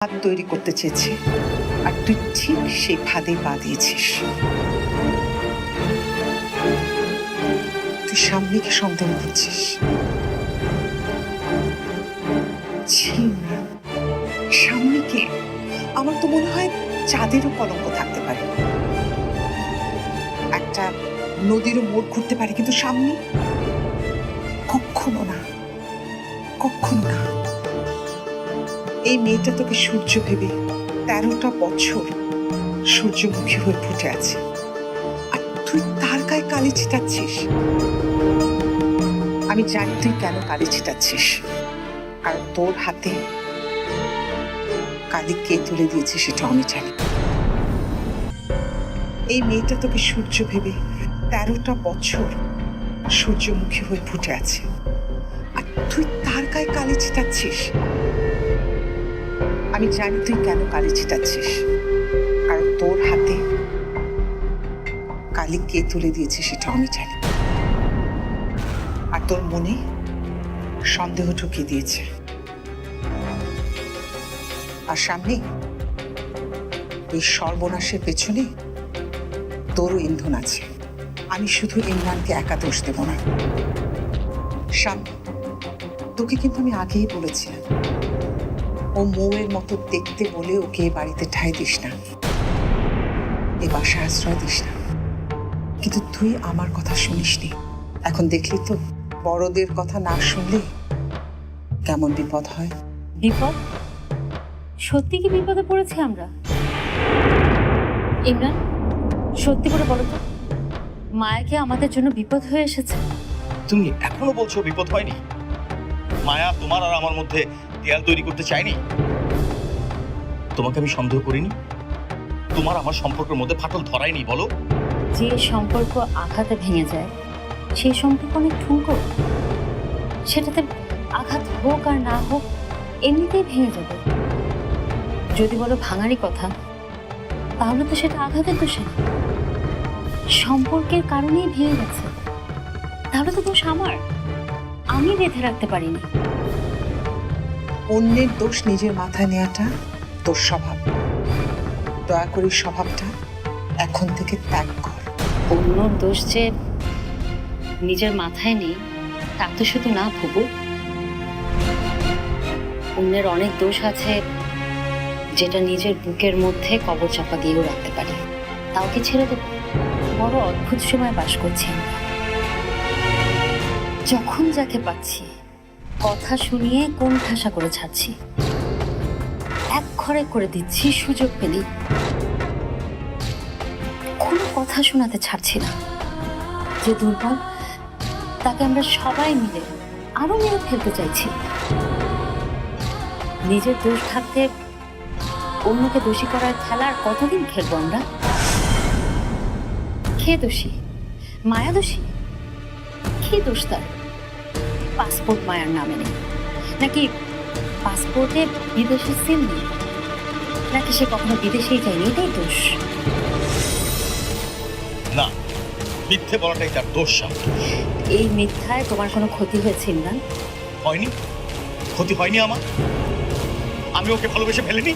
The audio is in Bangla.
ফাঁদ তৈরি করতে চেয়েছে, আর তুই ঠিক সেই ফাঁদেই পা দিয়েছিস। তুই সামনেকে সন্দেহ করছিস। সামনেকে আমার তো মনে হয় চাঁদেরও কলঙ্ক থাকতে পারে, একটা নদীরও মোড় ঘুরতে পারে, কিন্তু সামনে কখনো না, কখনো না। এই মেয়েটা তোকে সূর্য ভেবে 13টা বছর সূর্যমুখী হয়ে ফুটে আছে, আর তুই তার গায়ে কালি ছিটাচ্ছিস। আমি জানি তুই কেন কালি ছিটাচ্ছিস, কারণ তোর হাতে কালি কে তুলে দিয়েছে সেটা আমি জানি। এই মেয়েটা তোকে সূর্য ভেবে 13টা বছর সূর্যমুখী হয়ে ফুটে আছে, আর তুই তার গায়ে কালি ছিটাচ্ছিস। আমি জানি তুই কেন কালি ছিটাচ্ছিস, কারণ তোর হাতে কালি কে তুলে দিয়েছে সেটা আমি জানি, আর তোর মনে সন্দেহ ঢুকিয়ে দিয়েছে। আর সামনে এই সর্বনাশের পেছনে তোরও ইন্ধন আছে। আমি শুধু ইমরানকে একা দোষ দেব না। সামনে তোকে কিন্তু আমি আগেই বলেছিলাম, ও মৌয়ের মতো দেখতে বলে ওকে এ বাড়িতে ঠাঁই দিস না, এ বাসায় আশ্রয় দিস না। কিন্তু তুই আমার কথা শুনিসনি। এখন দেখলি তো, বড়দের কথা না শুনলে কেমন বিপদ হয়। বিপদ? সত্যি কি বিপদে পড়েছি আমরা? ইমরান, সত্যি করে বলো তো, মায়াকে আমাদের জন্য বিপদ হয়ে এসেছে? তুমি এখনো বলছো বিপদ হয়নি? মায়া তোমার আর আমার মধ্যে দেয়াল তৈরি করতে চাইনি। তোমাকে আমি সন্দেহ করিনি, তোমার আমার সম্পর্কের মধ্যে ফাটল ধরায়নি। বলো, যে সম্পর্ক আঘাতে ভেঙে যায় সেই সম্পর্ক অনেক ঠুনকো। সেটাতে আঘাত হোক আর না হোক এমনিতেই ভেঙে যাবে। যদি বলো ভাঙারই কথা, তাহলে তো সেটা আঘাতের দোষে না, সম্পর্কের কারণেই ভেঙে গেছে। তাহলে তো দোষ আমার, আমি বেঁধে রাখতে পারিনি। অন্যের দোষ নিজের মাথায় নেওয়াটা তোর স্বভাব। দয়া করে স্বভাবটা এখন থেকে ত্যাগ কর। অন্য দোষ যে নিজের মাথায় নেই তা তো শুধু না ভুবু, অন্যের অনেক দোষ আছে যেটা নিজের বুকের মধ্যে কবর চাপা দিয়েও রাখতে পারি। তাও কি ছেড়ে দেব? বড় অদ্ভুত সময় বাস করছি আমরা। যখন যাকে পাচ্ছি কথা শুনিয়ে কোন ঠাসা করে ছাড়ছি, এক ঘরে করে দিচ্ছি সুযোগ পেলেই। কোনো কথা শোনাতে ছাড়ছি না। যে দুর্বল তাকে আমরা সবাই মিলে আরো মেরে ফেলতে চাইছি। নিজের দোষ থাকতে অন্যকে দোষী করার খেলা আর কতদিন খেলবো আমরা? কে দোষী? মায়া দোষী? কি দোষ তার? পাসপোর্ট মায়ার নামে নেই, নাকি পাসপোর্টে বিদেশি সিল নেই, নাকি সে কখনো বিদেশেই যায়নি, এটাই দোষ? না, মিথ্যে বলাটাই তার দোষ। এই মিথ্যায় তোমার কোনো ক্ষতি হয়েছিল না? হয়নি, ক্ষতি হয়নি আমার। আমি ওকে ভালোবেসে ফেলিনি।